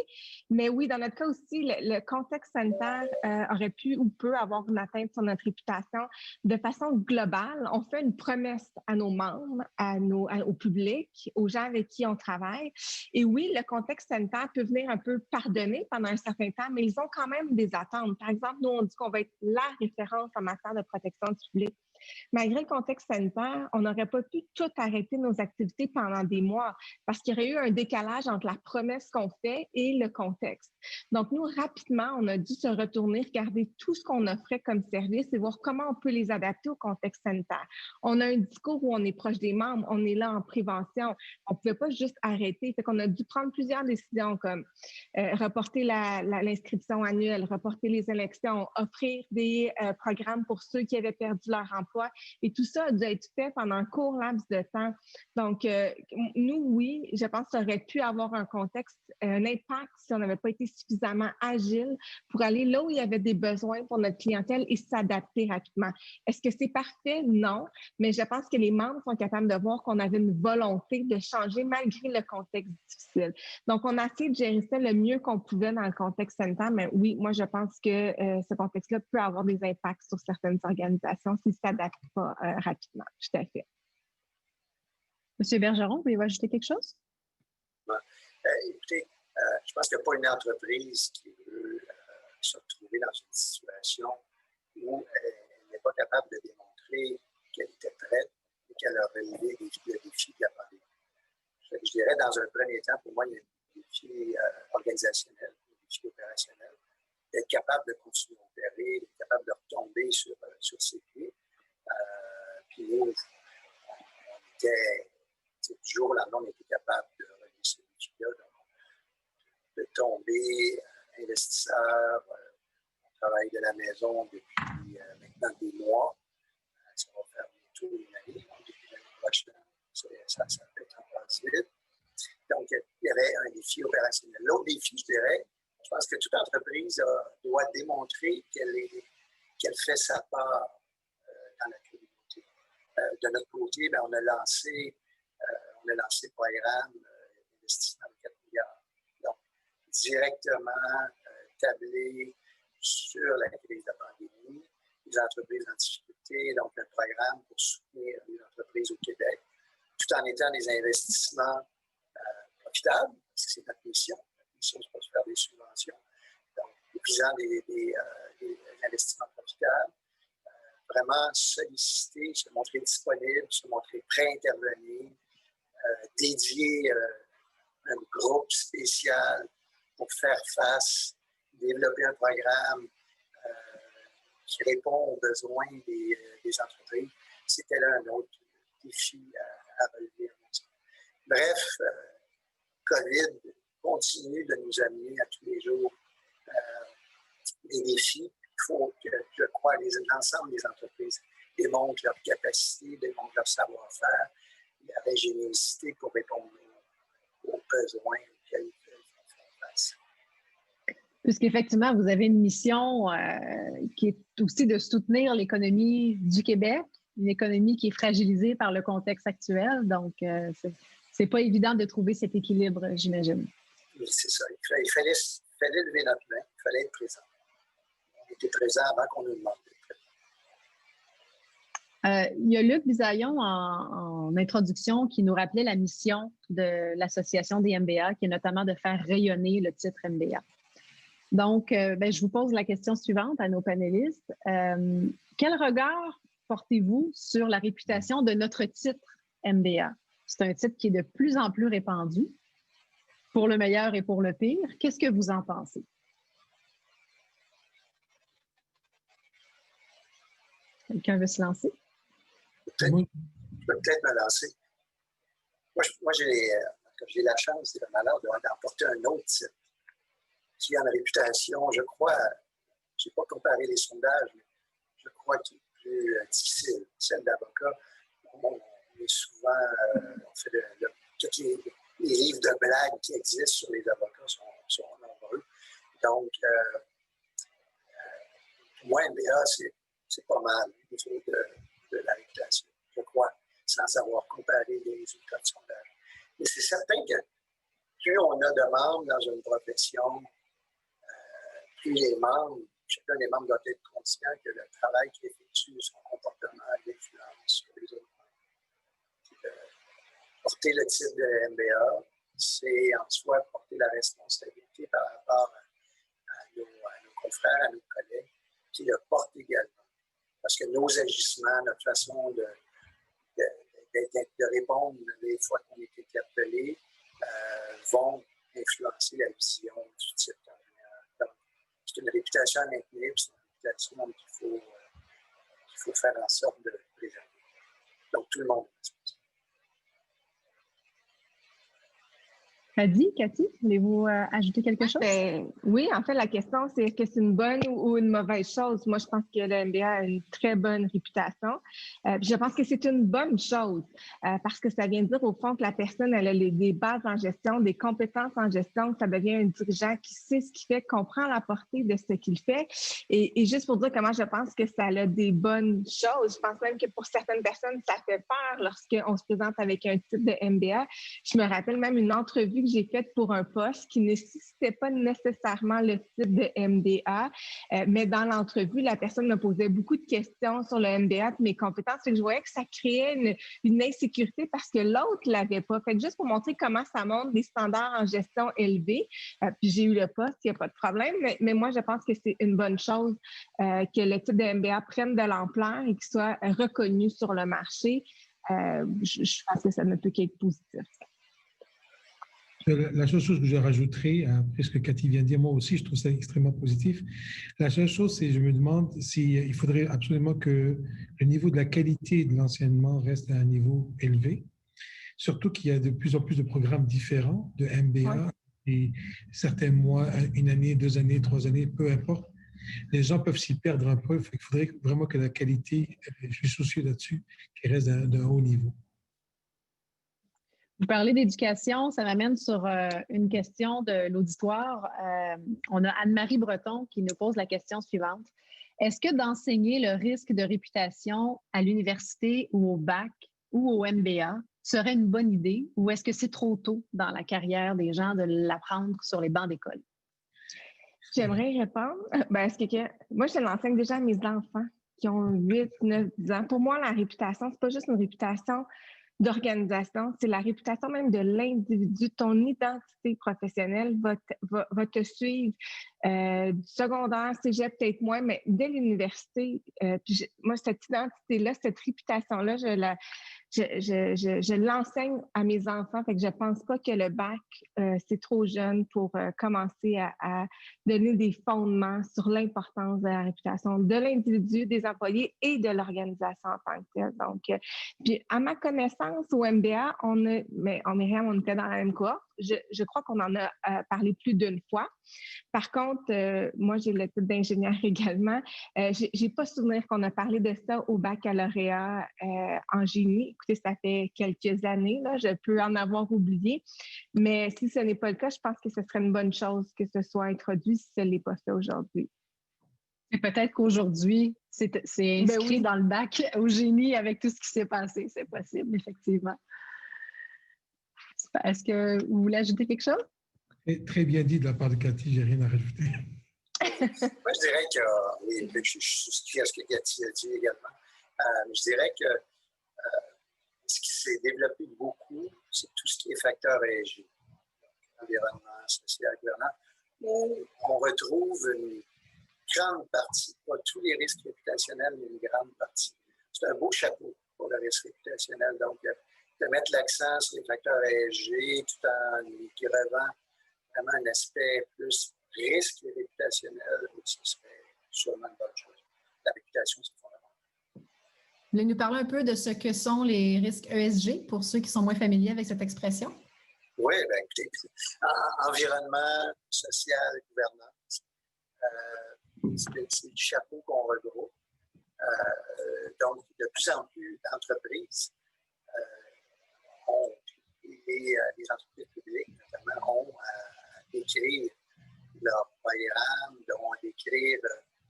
Mais oui, dans notre cas aussi, le contexte sanitaire aurait pu ou peut avoir une atteinte sur notre réputation. De façon globale, on fait une promesse à nos membres, au public, aux gens avec qui on travaille. Et oui, le contexte sanitaire peut venir un peu pardonner pendant un certain temps, mais ils ont quand même des attentes. Par exemple, nous, on dit qu'on va être la référence en matière de protection du public. Malgré le contexte sanitaire, on n'aurait pas pu tout arrêter nos activités pendant des mois parce qu'il y aurait eu un décalage entre la promesse qu'on fait et le contexte. Donc, nous, rapidement, on a dû se retourner, regarder tout ce qu'on offrait comme service et voir comment on peut les adapter au contexte sanitaire. On a un discours où on est proche des membres, on est là en prévention. On ne pouvait pas juste arrêter. Fait qu'on a dû prendre plusieurs décisions comme reporter l'inscription annuelle, reporter les élections, offrir des programmes pour ceux qui avaient perdu leur emploi. Et tout ça a dû être fait pendant un court laps de temps. Donc, nous, oui, je pense que ça aurait pu avoir un contexte, un impact si on n'avait pas été suffisamment agile pour aller là où il y avait des besoins pour notre clientèle et s'adapter rapidement. Est-ce que c'est parfait? Non, mais je pense que les membres sont capables de voir qu'on avait une volonté de changer malgré le contexte difficile. Donc, on a essayé de gérer ça le mieux qu'on pouvait dans le contexte sanitaire, mais oui, moi, je pense que ce contexte-là peut avoir des impacts sur certaines organisations s'ils ne s'adaptent pas rapidement. Tout à fait. Monsieur Bergeron, voulez-vous ajouter quelque chose? Écoutez, je pense qu'il n'y a pas une entreprise qui veut se retrouver dans une situation où elle n'est pas capable de démontrer qu'elle était prête et qu'elle a relevé le défi de la pandémie. Je dirais, dans un premier temps, pour moi, il y a un défi organisationnel, un défi opérationnel, d'être capable de continuer à opérer, d'être capable de retomber sur ses pieds. Puis nous, on était, du jour au lendemain, on était capable de relever ce défi-là, de tomber investisseur, on travaille de la maison depuis maintenant des mois. Ça va faire bientôt une année. Depuis l'année prochaine, ça peut être encore vite. Donc, il y avait un défi opérationnel. L'autre défi, je dirais, je pense que toute entreprise doit démontrer qu'elle fait sa part dans la communauté. De notre côté, on a lancé le programme d'investissement de 4 milliards. Donc, directement tablé sur la crise de la pandémie, les entreprises en difficulté, donc un programme pour soutenir les entreprises au Québec, tout en étant des investissements profitables, parce que c'est notre mission. Notre mission, c'est pas de faire des subventions. Donc, visant des investissements profitables, vraiment solliciter, se montrer disponible, se montrer prêt à intervenir, dédier un groupe spécial pour faire face, développer un programme qui répond aux besoins des entreprises. C'était là un autre défi à relever. Bref, COVID continue de nous amener à tous les jours des défis. Il faut que, je crois, l'ensemble des entreprises démontrent leur capacité, démontrent leur savoir-faire, leur ingéniosité pour répondre aux besoins auxquels ils font face. Puisqu'effectivement, vous avez une mission qui est aussi de soutenir l'économie du Québec, une économie qui est fragilisée par le contexte actuel. Donc, c'est pas évident de trouver cet équilibre, j'imagine. Oui, c'est ça. Il fallait lever notre main, il fallait être présent. On était présent avant qu'on nous demande d'être présent. Il y a Luc Bisaillon en introduction qui nous rappelait la mission de l'Association des MBA, qui est notamment de faire rayonner le titre MBA. Donc, je vous pose la question suivante à nos panélistes. Quel regard portez-vous sur la réputation de notre titre MBA? C'est un titre qui est de plus en plus répandu, pour le meilleur et pour le pire. Qu'est-ce que vous en pensez? Quelqu'un veut se lancer? Je peux peut-être me lancer. Moi j'ai la chance et le malheur d'emporter un autre titre qui a une réputation, je crois, je n'ai pas comparé les sondages, mais je crois qu'il est plus difficile. Celle d'avocat, on est souvent, on fait tous les livres de blagues qui existent sur les avocats sont nombreux. Donc, pour moi, MBA, c'est pas mal au niveau de la réputation, je crois, sans avoir comparé les résultats de sondage. Mais c'est certain que plus on a de membres dans une profession, plus les membres, chacun des membres doit être conscient que le travail qu'il effectue, son comportement, l'influence sur les autres membres. Porter le titre de MBA, c'est en soi porter la responsabilité par rapport à nos confrères, à nos collègues, qui le portent également. parce que nos agissements, notre façon de répondre les fois qu'on est interpellé vont influencer la vision du type. Donc, c'est une réputation à maintenir, c'est une réputation qu'il faut faire en sorte de préserver. Donc, tout le monde est responsable. Cathy, voulez-vous ajouter quelque chose? Oui, en fait, la question, c'est est-ce que c'est une bonne ou une mauvaise chose? Moi, je pense que le MBA a une très bonne réputation. Je pense que c'est une bonne chose parce que ça vient dire, au fond, que la personne, elle a des bases en gestion, des compétences en gestion, que ça devient un dirigeant qui sait ce qu'il fait, comprend la portée de ce qu'il fait. Et juste pour dire comment je pense que ça a des bonnes choses, je pense même que pour certaines personnes, ça fait peur lorsqu'on se présente avec un titre de MBA. Je me rappelle même une entrevue que j'ai faite pour un poste qui ne nécessitait pas nécessairement le titre de MBA, mais dans l'entrevue, la personne me posait beaucoup de questions sur le MBA, de mes compétences, et que je voyais que ça créait une insécurité parce que l'autre ne l'avait pas. Fait que juste pour montrer comment ça montre des standards en gestion élevés, puis j'ai eu le poste, il n'y a pas de problème, mais moi, je pense que c'est une bonne chose que le titre de MBA prenne de l'ampleur et qu'il soit reconnu sur le marché. Je pense que ça ne peut qu'être positif. La seule chose que je rajouterai, après ce que Cathy vient de dire, moi aussi, je trouve ça extrêmement positif. La seule chose, c'est je me demande s'il faudrait absolument que le niveau de la qualité de l'enseignement reste à un niveau élevé, surtout qu'il y a de plus en plus de programmes différents de MBA, et certains mois, une année, 2 années, 3 années, peu importe. Les gens peuvent s'y perdre un peu. Il faudrait vraiment que la qualité, je suis soucieux là-dessus, qu'elle reste d'un haut niveau. Vous parlez d'éducation, ça m'amène sur une question de l'auditoire. On a Anne-Marie Breton qui nous pose la question suivante. Est-ce que d'enseigner le risque de réputation à l'université ou au bac ou au MBA serait une bonne idée ou est-ce que c'est trop tôt dans la carrière des gens de l'apprendre sur les bancs d'école? J'aimerais y répondre. Moi, je l'enseigne déjà à mes enfants qui ont 8, 9, 10 ans. Pour moi, la réputation, c'est pas juste une réputation d'organisation, c'est la réputation même de l'individu. Ton identité professionnelle va te suivre du secondaire, cégep peut-être moins, mais dès l'université. Moi, cette identité-là, cette réputation-là, je l'enseigne à mes enfants. Fait que je pense pas que le bac, c'est trop jeune pour commencer à donner des fondements sur l'importance de la réputation de l'individu, des employés et de l'organisation en tant que telle. Donc, puis à ma connaissance, au MBA, Myriam, on était dans la même cohorte. Je crois qu'on en a parlé plus d'une fois. Par contre, moi, j'ai le titre d'ingénieur également. J'ai pas souvenir qu'on a parlé de ça au baccalauréat en génie. Écoutez, ça fait quelques années, là, je peux en avoir oublié. Mais si ce n'est pas le cas, je pense que ce serait une bonne chose que ce soit introduit si ce n'est pas fait aujourd'hui. Et peut-être qu'aujourd'hui, c'est inscrit dans le bac au génie avec tout ce qui s'est passé. C'est possible, effectivement. Est-ce que vous voulez ajouter quelque chose? Très bien dit de la part de Cathy, j'ai rien à rajouter. Moi, je dirais que, oui, je souscris à ce que Cathy a dit également. Je dirais que ce qui s'est développé beaucoup, c'est tout ce qui est facteur ESG, environnement, social, gouvernance, où on retrouve une grande partie, pas tous les risques réputationnels, mais une grande partie. C'est un beau chapeau pour le risque réputationnel. Donc, de mettre l'accent sur les facteurs ESG tout en y revend vraiment un aspect plus risque réputationnel, ce serait sûrement une bonne chose. La réputation, c'est fondamental. Vous voulez nous parler un peu de ce que sont les risques ESG pour ceux qui sont moins familiers avec cette expression? Oui, bien écoutez, environnement, social, gouvernance, c'est le chapeau qu'on regroupe. Donc, de plus en plus d'entreprises et les entreprises publiques, notamment, ont à décrire leur programme, ont à décrire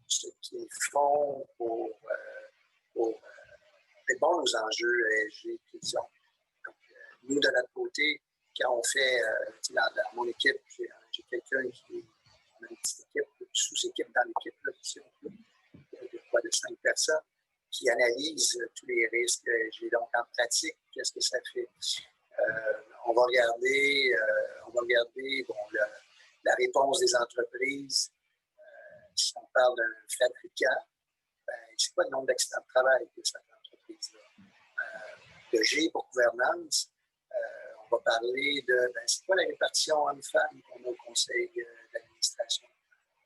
ce qu'ils font pour répondre aux enjeux ESG qu'ils ont. Donc, nous, de notre côté, quand on fait, dans mon équipe, j'ai quelqu'un qui est une petite équipe, une sous-équipe dans l'équipe, de 5 personnes, qui analyse tous les risques ESG. Donc, en pratique, qu'est-ce que ça fait? On va regarder la réponse des entreprises. Si on parle d'un fabricant, c'est quoi le nombre d'accidents de travail de cette entreprise-là? Le G pour gouvernance, on va parler de c'est quoi la répartition hommes-femmes qu'on a au conseil d'administration?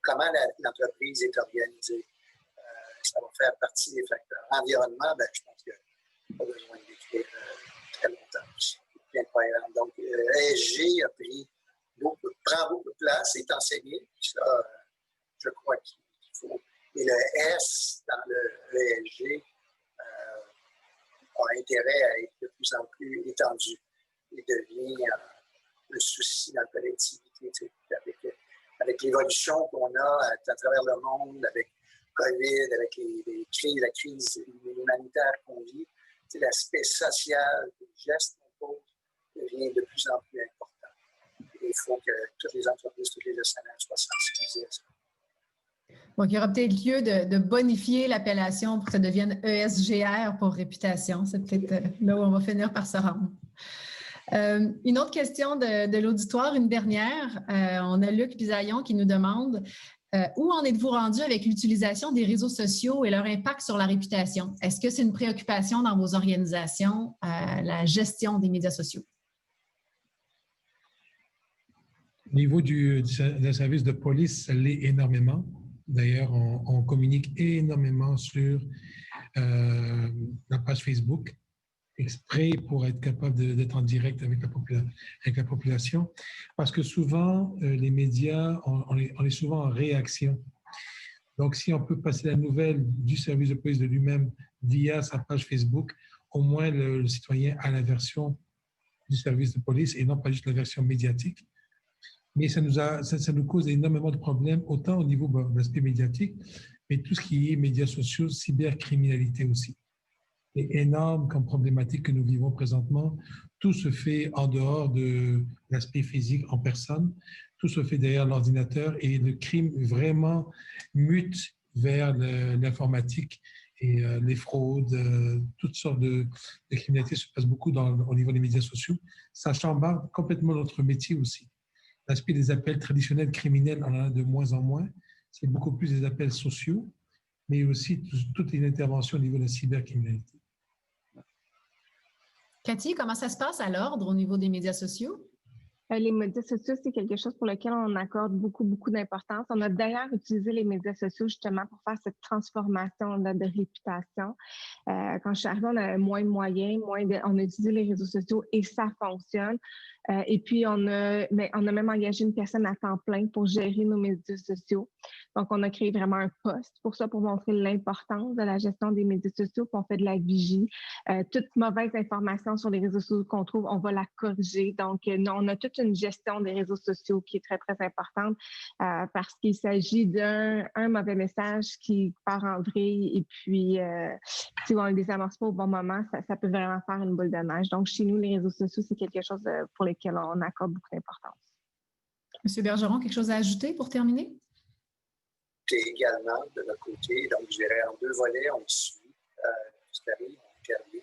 Comment l'entreprise est organisée? Ça va faire partie des facteurs. Environnement, je pense qu'il n'y a pas besoin de l'écrire très longtemps. C'est bien cohérent. Donc, ESG prend beaucoup de place, est enseigné. Puis ça, je crois qu'il faut. Et le S dans le ESG a intérêt à être de plus en plus étendu. Il devient un souci dans la collectivité, avec l'évolution qu'on a à travers le monde, avec COVID, avec la crise humanitaire qu'on vit, l'aspect social, les gestes qu'on pose devient de plus en plus important. Et il faut que toutes les entreprises, tous les gestionnaires soient sensibilisés à ça. Donc, il y aura peut-être lieu de bonifier l'appellation pour que ça devienne ESGR pour réputation. C'est peut-être là où on va finir par se rendre. Une autre question de l'auditoire, une dernière. On a Luc Bisaillon qui nous demande où en êtes-vous rendu avec l'utilisation des réseaux sociaux et leur impact sur la réputation? Est-ce que c'est une préoccupation dans vos organisations, la gestion des médias sociaux? Au niveau du service de police, ça l'est énormément. D'ailleurs, on communique énormément sur la page Facebook, exprès pour être capable d'être en direct avec la population. Parce que souvent, les médias, on est souvent en réaction. Donc, si on peut passer la nouvelle du service de police de lui-même via sa page Facebook, au moins le citoyen a la version du service de police et non pas juste la version médiatique. Mais ça nous cause énormément de problèmes, autant au niveau de l'aspect médiatique, mais tout ce qui est médias sociaux, cybercriminalité aussi. C'est énorme comme problématique que nous vivons présentement. Tout se fait en dehors de l'aspect physique en personne. Tout se fait derrière l'ordinateur et le crime vraiment mute vers l'informatique et les fraudes, toutes sortes de criminalités se passent beaucoup au niveau des médias sociaux. Ça chambarde complètement notre métier aussi. L'aspect des appels traditionnels criminels, on en a de moins en moins. C'est beaucoup plus des appels sociaux, mais aussi toute une intervention au niveau de la cybercriminalité. Cathy, comment ça se passe à l'ordre au niveau des médias sociaux? Les médias sociaux, c'est quelque chose pour lequel on accorde beaucoup d'importance. On a d'ailleurs utilisé les médias sociaux justement pour faire cette transformation-là de réputation. Quand je suis arrivée, on avait moins de moyens, on a utilisé les réseaux sociaux et ça fonctionne. Et puis, on a même engagé une personne à temps plein pour gérer nos médias sociaux. Donc, on a créé vraiment un poste pour ça, pour montrer l'importance de la gestion des médias sociaux. Puis on fait de la vigie. Toute mauvaise information sur les réseaux sociaux qu'on trouve, on va la corriger. Donc, on a toute une gestion des réseaux sociaux qui est très, très importante parce qu'il s'agit d'un mauvais message qui part en vrille et puis si on ne les amorce pas au bon moment, ça peut vraiment faire une boule de neige. Donc, chez nous, les réseaux sociaux, c'est quelque chose pour lequel on accorde beaucoup d'importance. Monsieur Bergeron, quelque chose à ajouter pour terminer? C'est également de notre côté, donc je dirais en deux volets, on suit Gustave, Carly,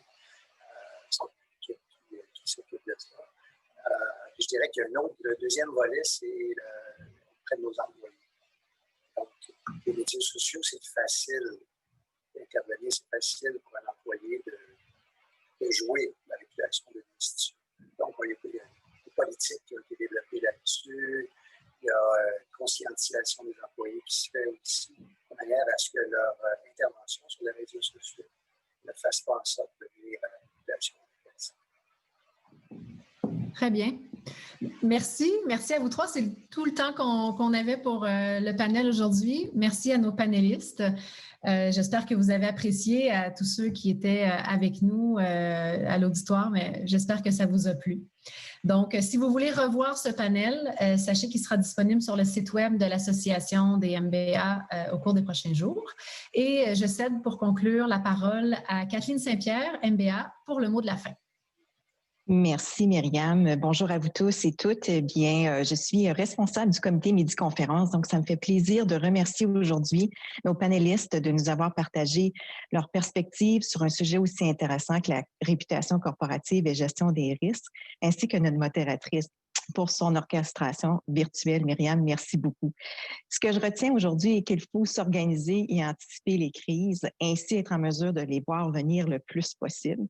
qui s'occupe de ça. Je dirais qu'il y a le deuxième volet, c'est auprès de nos employés. Donc, les médias sociaux, c'est facile d'intervenir, c'est facile pour un employé de jouer la réputation de l'institution. Donc, il y a des politiques qui ont été développées là-dessus. Il y a une conscientisation des employés qui se fait aussi, de manière à ce que leur intervention sur les réseaux sociaux ne fasse pas en sorte de nuire à la population. Très bien. Merci. Merci à vous trois. C'est tout le temps qu'on avait pour le panel aujourd'hui. Merci à nos panélistes. J'espère que vous avez apprécié, à tous ceux qui étaient avec nous à l'auditoire, mais j'espère que ça vous a plu. Donc, si vous voulez revoir ce panel, sachez qu'il sera disponible sur le site web de l'Association des MBA au cours des prochains jours. Et je cède pour conclure la parole à Kathleen Saint-Pierre, MBA, pour le mot de la fin. Merci Myriam. Bonjour à vous tous et toutes. Bien, je suis responsable du comité Midi-Conférence, donc ça me fait plaisir de remercier aujourd'hui nos panélistes de nous avoir partagé leurs perspectives sur un sujet aussi intéressant que la réputation corporative et gestion des risques, ainsi que notre modératrice pour son orchestration virtuelle. Myriam, merci beaucoup. Ce que je retiens aujourd'hui est qu'il faut s'organiser et anticiper les crises, ainsi être en mesure de les voir venir le plus possible,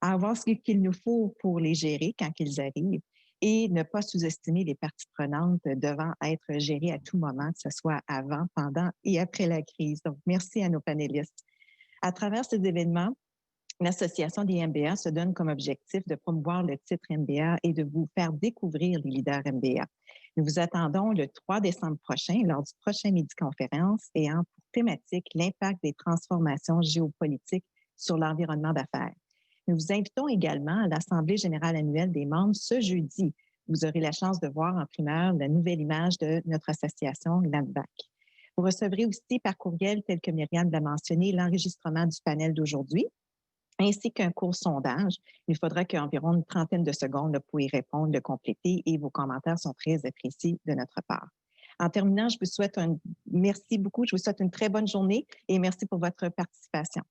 avoir ce qu'il nous faut pour les gérer quand ils arrivent et ne pas sous-estimer les parties prenantes devant être gérées à tout moment, que ce soit avant, pendant et après la crise. Donc, merci à nos panélistes. À travers ces événements, l'Association des MBA se donne comme objectif de promouvoir le titre MBA et de vous faire découvrir les leaders MBA. Nous vous attendons le 3 décembre prochain lors du prochain Midi-conférence ayant pour thématique l'impact des transformations géopolitiques sur l'environnement d'affaires. Nous vous invitons également à l'Assemblée générale annuelle des membres ce jeudi. Vous aurez la chance de voir en primeur la nouvelle image de notre association, l'ANVAC. Vous recevrez aussi par courriel, tel que Myriam l'a mentionné, l'enregistrement du panel d'aujourd'hui, ainsi qu'un court sondage. Il faudra qu'environ une trentaine de secondes pour y répondre, le compléter et vos commentaires sont très appréciés de notre part. En terminant, merci beaucoup, je vous souhaite une très bonne journée et merci pour votre participation.